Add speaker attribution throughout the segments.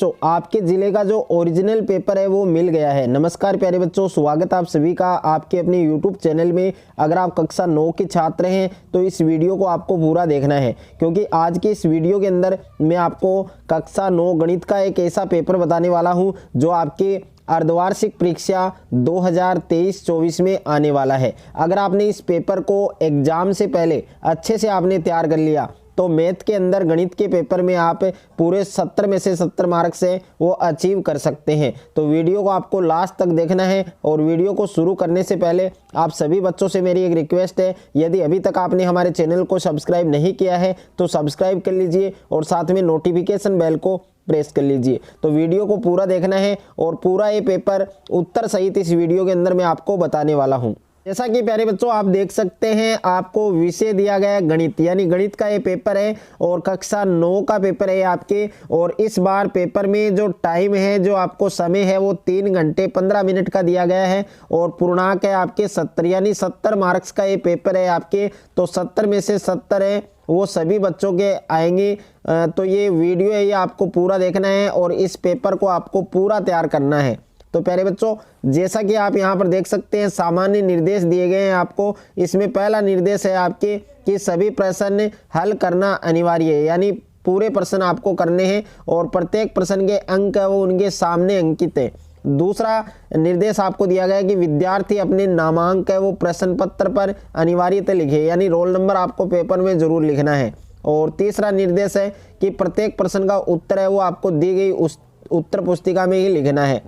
Speaker 1: बच्चों, आपके ज़िले का जो ओरिजिनल पेपर है वो मिल गया है। नमस्कार प्यारे बच्चों, स्वागत आप सभी का आपके अपने YouTube चैनल में। अगर आप कक्षा 9 के छात्र हैं तो इस वीडियो को आपको पूरा देखना है, क्योंकि आज के इस वीडियो के अंदर मैं आपको कक्षा 9 गणित का एक ऐसा पेपर बताने वाला हूँ जो आपके अर्धवार्षिक परीक्षा 2023-24 में आने वाला है। अगर आपने इस पेपर को एग्जाम से पहले अच्छे से आपने तैयार कर लिया तो मैथ के अंदर गणित के पेपर में आप पूरे 70 में से 70 मार्क्स से वो अचीव कर सकते हैं। तो वीडियो को आपको लास्ट तक देखना है। और वीडियो को शुरू करने से पहले आप सभी बच्चों से मेरी एक रिक्वेस्ट है, यदि अभी तक आपने हमारे चैनल को सब्सक्राइब नहीं किया है तो सब्सक्राइब कर लीजिए और साथ में नोटिफिकेशन बेल को प्रेस कर लीजिए। तो वीडियो को पूरा देखना है और पूरा ये पेपर उत्तर सहित इस वीडियो के अंदर मैं आपको बताने वाला हूँ। जैसा कि प्यारे बच्चों आप देख सकते हैं, आपको विषय दिया गया है गणित, यानी गणित का ये पेपर है और कक्षा 9 का पेपर है आपके। और इस बार पेपर में जो टाइम है, जो आपको समय है, वो 3 घंटे 15 मिनट का दिया गया है और पूर्णांक है आपके 70, यानी 70 मार्क्स का ये पेपर है आपके। तो 70 में से 70 है वो सभी बच्चों के आएंगे। तो ये वीडियो है, ये आपको पूरा देखना है और इस पेपर को आपको पूरा तैयार करना है। तो प्यारे बच्चों, जैसा कि आप यहाँ पर देख सकते हैं, सामान्य निर्देश दिए गए हैं आपको। इसमें पहला निर्देश है आपके कि सभी प्रश्न हल करना अनिवार्य है, यानी पूरे प्रश्न आपको करने हैं और प्रत्येक प्रश्न के अंक है वो उनके सामने अंकित है। दूसरा निर्देश आपको दिया गया है कि विद्यार्थी अपने नामांक है वो प्रश्न पत्र पर अनिवार्यतः लिखे, यानी रोल नंबर आपको पेपर में जरूर लिखना है। और तीसरा निर्देश है कि प्रत्येक प्रश्न का उत्तर है वो आपको दी गई उस उत्तर पुस्तिका में ही लिखना है।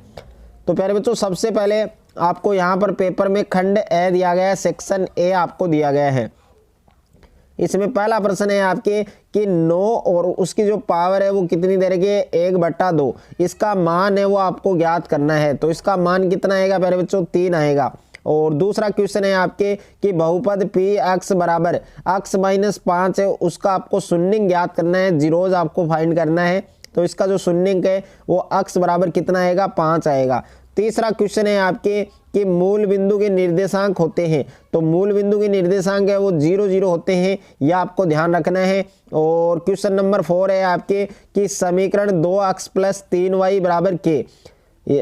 Speaker 1: तो प्यारे बच्चों, सबसे पहले आपको यहाँ पर पेपर में खंड ए दिया गया है, सेक्शन ए आपको दिया गया है। इसमें पहला प्रश्न है आपके कि 9 और उसकी जो पावर है वो कितनी दे रखी है, 1/2। इसका मान है वो आपको ज्ञात करना है। तो इसका मान कितना आएगा प्यारे बच्चों, 3 आएगा। और दूसरा क्वेश्चन है आपके कि बहुपद पी x बराबर x - 5 है, उसका आपको शून्य ज्ञात करना है, जीरोज आपको फाइंड करना है। तो इसका जो शून्य है वो x बराबर कितना आएगा, 5 आएगा। तीसरा क्वेश्चन है आपके कि मूल बिंदु के निर्देशांक होते हैं। तो मूल बिंदु के निर्देशांक है वो 0 0 होते हैं, यह आपको ध्यान रखना है। और क्वेश्चन नंबर 4 है आपके कि समीकरण 2x + 3y बराबर k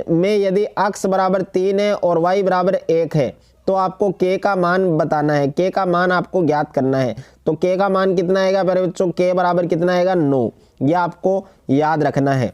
Speaker 1: में यदि x बराबर 3 है और y बराबर 1 है तो आपको k का मान बताना है, k का मान आपको ज्ञात करना है। तो k का मान कितना आएगा प्यारे बच्चों, k बराबर कितना आएगा, 9। यह आपको याद रखना है।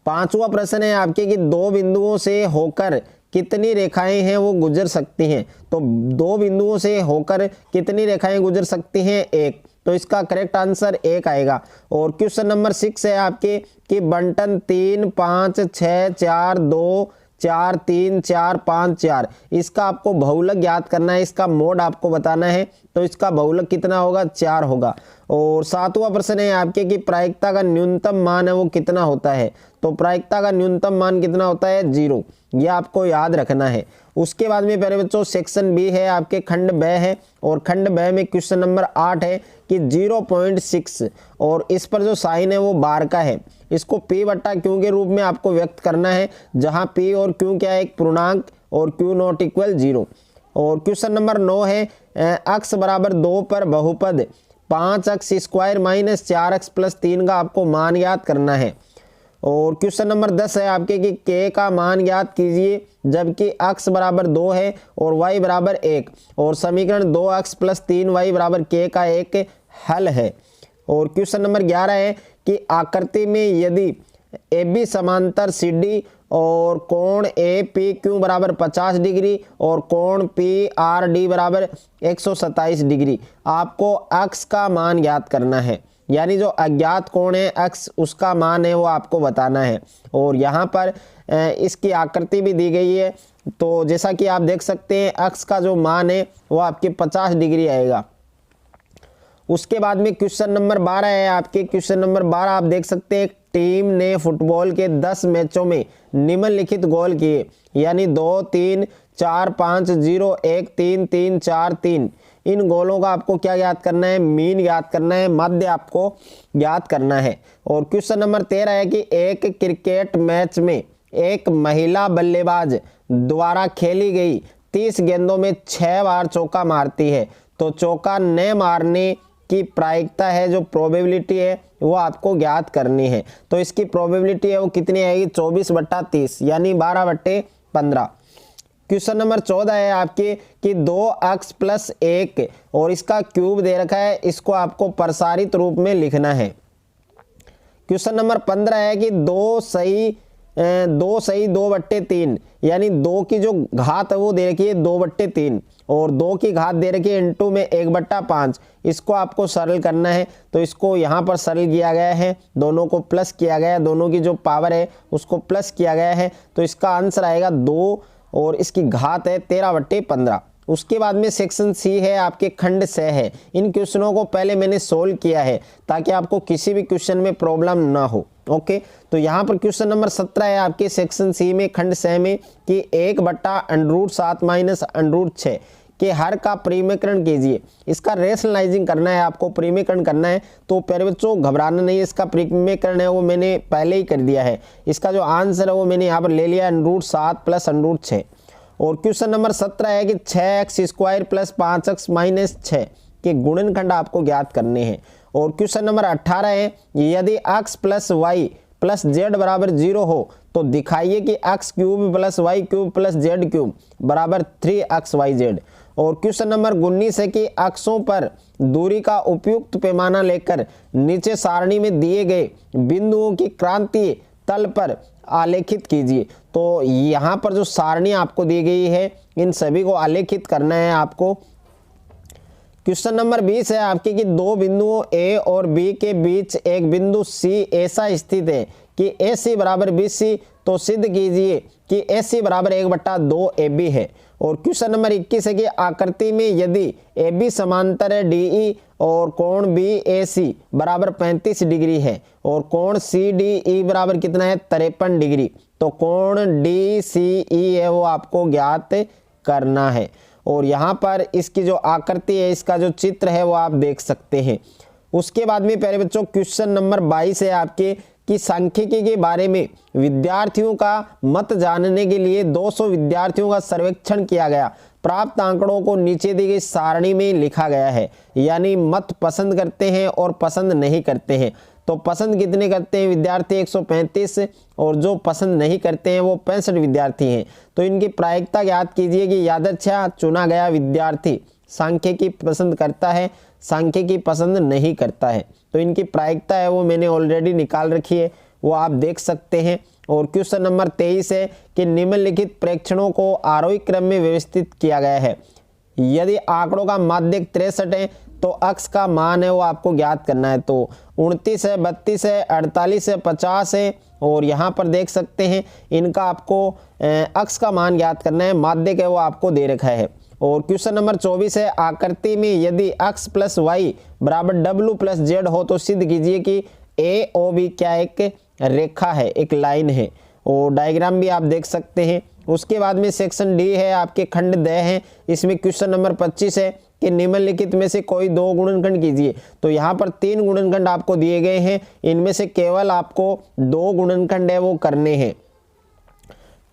Speaker 1: पांचवा प्रश्न है आपके कि 2 बिंदुओं से होकर कितनी रेखाएं हैं वो गुजर सकती हैं। तो 2 बिंदुओं से होकर कितनी रेखाएं गुजर सकती हैं, 1। तो इसका करेक्ट आंसर 1 आएगा। और क्वेश्चन नंबर 6 है आपके कि बंटन 3 5 6 4 2 4 3 4 5 4, इसका आपको बहुलक ज्ञात करना है, इसका मोड आपको बताना है। तो इसका बहुलक कितना होगा, 4 होगा। और 7वां प्रश्न है आपके कि प्रायिकता का न्यूनतम मान है वो कितना होता है। तो प्रायिकता का न्यूनतम मान कितना होता है, 0। यह आपको याद रखना है। उसके बाद में प्यारे बच्चों सेक्शन बी है आपके, खंड ब है और खंड ब में क्वेश्चन नंबर 8 है कि 0.6 और इस पर जो साइन है वो बार का है। इसको p/q के रूप में आपको व्यक्त करना है, जहां p और q क्या है, एक पूर्णांक और q ≠ 0। और क्वेश्चन नंबर 9 है x बराबर 2 पर बहुपद 5x² - 4x + 3 का आपको मान ज्ञात करना है। और क्वेश्चन नंबर 10 है आपके कि k का मान ज्ञात कीजिए जबकि x बराबर 2 है और y बराबर 1 और समीकरण 2x + 3y बराबर k का एक हल है। और क्वेश्चन नंबर 11 है कि आकृति में यदि AB समांतर CD और कोण APQ बराबर 50 डिग्री और कोण PRD बराबर 127 डिग्री, आपको x का मान ज्ञात करना है, यानी जो अज्ञात कोण है x उसका मान है वो आपको बताना है। और यहाँ पर इसकी आकृति भी दी गई है। तो जैसा कि आप देख सकते हैं x का जो मान है वो आपके 50 डिग्री आएगा। उसके बाद में क्वेश्चन नंबर 12 है आपके। क्वेश्चन नंबर 12 आप देख सकते हैं, टीम ने फुटबॉल के 10 मैचों में निम्नलिखित गोल किए, यानी 2 3 4 5 0 1 3 3 4 3। इन गोलों का आपको क्या याद करना है, मीन याद करना है, मध्य आपको याद करना है। और क्वेश्चन नंबर 13 है कि एक क्रिकेट मैच में एक महिला बल्लेबाज द्वारा खेली गई 30 गेंदों में 6 बार चौका मारती है, तो चौका न मारने की प्रायिकता है, जो प्रोबेबिलिटी है वो आपको ज्ञात करनी है। तो इसकी प्रोबेबिलिटी है वो कितनी आएगी, 24/30 यानी 12/15। क्वेश्चन नंबर 14 है आपके कि 2x + 1 और इसका क्यूब दे रखा है, इसको आपको प्रसारित रूप में लिखना है। क्वेश्चन नंबर 15 है कि 2 सही 2/3 यानी 2 की जो घात है वो दे रखी है 2/3 और 2 की घात दे रखी है इनटू में 1/5। इसको आपको सरल करना है, तो इसको यहाँ पर सरल किया गया है, दोनों को प्लस किया गया है, दोनों की जो पावर है उसको प्लस किया गया है। तो इसका आंसर आएगा 2 और इसकी घात है 13/15। उसके बाद में सेक्शन सी है आपके खंड स है। इन क्वेश्चनों को पहले मैंने सोल्व किया है ताकि आपको किसी भी क्वेश्चन में प्रॉब्लम ना हो। ओके, तो यहाँ पर क्वेश्चन नंबर 17 है आपके सेक्शन सी में खंड स में कि 1/√7 - √6 के हर का परिमेयकरण कीजिए। इसका रेशनलाइजिंग करना है, आपको परिमेयकरण करना है। तो प्यारे बच्चों घबराना नहीं है, इसका परिमेयकरण है वो मैंने पहले ही कर दिया है। इसका जो आंसर है वो मैंने यहाँ पर ले लिया √7 + √6। और क्वेश्चन नंबर 17 है कि 6x² + 5x - 6 के गुणनखंड आपको ज्ञात करने हैं। और क्वेश्चन नंबर 18 है यदि x + y + z = 0 हो तो दिखाइए कि x³ + y³ + z³ = 3xyz। और क्वेश्चन नंबर 19 है कि अक्षों पर दूरी का उपयुक्त पैमाना लेकर नीचे सारणी में दिए गए बिंदुओं की क्रांतीय तल पर आलेखित कीजिए। तो यहाँ पर जो सारणी आपको दी गई है इन सभी को आलेखित करना है आपको। क्वेश्चन नंबर 20 है आपके कि दो बिंदुओं ए और बी के बीच एक बिंदु सी ऐसा स्थित है कि AC = BC, तो सिद्ध कीजिए कि AC = 1/2 AB है। और क्वेश्चन नंबर 21 है कि आकृति में यदि AB समांतर है DE और कोण BAC = 35 डिग्री है और कोण CDE बराबर कितना है 53 डिग्री, तो कोण DCE है वो आपको ज्ञात करना है। और यहाँ पर इसकी जो आकृति है, इसका जो चित्र है वो आप देख सकते हैं। उसके बाद में प्यारे बच्चों क्वेश्चन नंबर 22 है आपके कि सांख्यिकी के बारे में विद्यार्थियों का मत जानने के लिए 200 विद्यार्थियों का सर्वेक्षण किया गया। प्राप्त आंकड़ों को नीचे दी गई सारणी में लिखा गया है, यानी मत पसंद करते हैं और पसंद नहीं करते हैं। तो पसंद कितने करते हैं विद्यार्थी 135 और जो पसंद नहीं करते हैं वो 65 विद्यार्थी हैं। तो इनकी प्रायिकता ज्ञात कीजिए कि यादृच्छा चुना गया विद्यार्थी सांख्यिकी पसंद करता है, सांख्यिकी पसंद नहीं करता है। तो इनकी प्रायिकता है वो मैंने ऑलरेडी निकाल रखी है, वो आप देख सकते हैं। और क्वेश्चन नंबर 23 है कि निम्नलिखित प्रेक्षणों को आरोही क्रम में व्यवस्थित किया गया है। यदि आंकड़ों का माध्यक 63 है तो अक्ष का मान है वो आपको ज्ञात करना है। तो 29 है, 32 है, 48 है, 50 है और यहाँ पर देख सकते हैं इनका आपको अक्ष का मान ज्ञात करना है, माध्यक है वो आपको दे रखा है। और क्वेश्चन नंबर 24 है आकृति में यदि x + y = w + z हो तो सिद्ध कीजिए कि AOB क्या एक रेखा है, एक लाइन है। और डायग्राम भी आप देख सकते हैं। उसके बाद में सेक्शन डी है आपके खंड द है। इसमें क्वेश्चन नंबर 25 है कि निम्नलिखित में से कोई 2 गुणनखंड कीजिए। तो यहाँ पर 3 गुणनखंड आपको दिए गए हैं, इनमें से केवल आपको 2 गुणनखंड है वो करने हैं।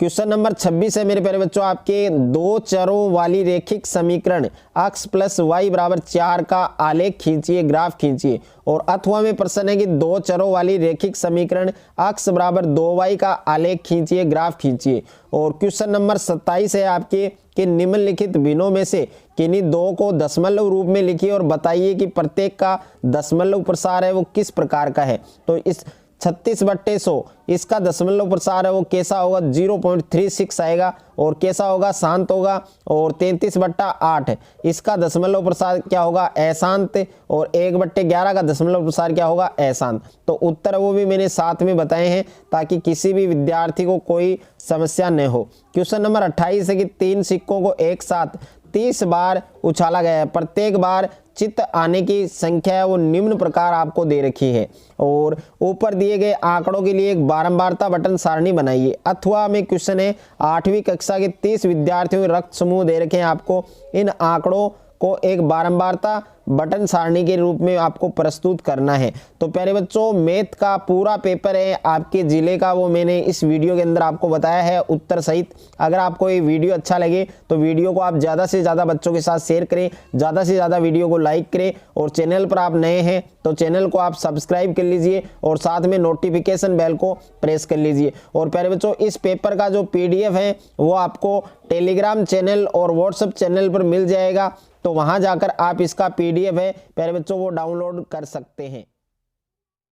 Speaker 1: क्वेश्चन नंबर 26 है मेरे प्यारे बच्चों आपके 2 चरों वाली रेखिक समीकरण x + y = 4 का आलेख खींचिए, ग्राफ खींचिए। और अथवा में प्रश्न है कि 2 चरों वाली रेखिक समीकरण x = 2y का आलेख खींचिए, ग्राफ खींचिए। और क्वेश्चन नंबर 27 है आपके कि निम्नलिखित भिन्नों में से किन्हीं 2 को दशमलव रूप में लिखिए और बताइए कि प्रत्येक का दशमलव प्रसार है वो किस प्रकार का है। तो इस 36/100 इसका दशमलव प्रसार है वो कैसा होगा 0.36 आएगा और कैसा होगा शांत होगा। और 33/8 इसका दशमलव प्रसार क्या होगा अशांत और 1/11 का दशमलव प्रसार क्या होगा अशांत। तो उत्तर वो भी मैंने साथ में बताए हैं ताकि किसी भी विद्यार्थी को कोई समस्या न हो। क्वेश्चन नंबर 28 है कि 3 सिक्कों को एक साथ 30 बार उछाला गया है, प्रत्येक बार चित्त आने की संख्या है वो निम्न प्रकार आपको दे रखी है। और ऊपर दिए गए आंकड़ों के लिए एक बारंबारता बटन सारणी बनाइए। अथवा में क्वेश्चन है 8वीं कक्षा के 30 विद्यार्थियों के रक्त समूह दे रखे हैं आपको। इन आंकड़ों को एक बारंबारता बटन सारणी के रूप में आपको प्रस्तुत करना है। तो प्यारे बच्चों, मैथ का पूरा पेपर है आपके जिले का, वो मैंने इस वीडियो के अंदर आपको बताया है उत्तर सहित। अगर आपको ये वीडियो अच्छा लगे तो वीडियो को आप ज़्यादा से ज़्यादा बच्चों के साथ शेयर करें, ज़्यादा से ज़्यादा वीडियो को लाइक करें, और चैनल पर आप नए हैं तो चैनल को आप सब्सक्राइब कर लीजिए और साथ में नोटिफिकेशन बेल को प्रेस कर लीजिए। और प्यारे बच्चों, इस पेपर का जो PDF है वो आपको टेलीग्राम चैनल और व्हाट्सएप चैनल पर मिल जाएगा, तो वहां जाकर आप इसका PDF है प्यारे बच्चों वो डाउनलोड कर सकते हैं।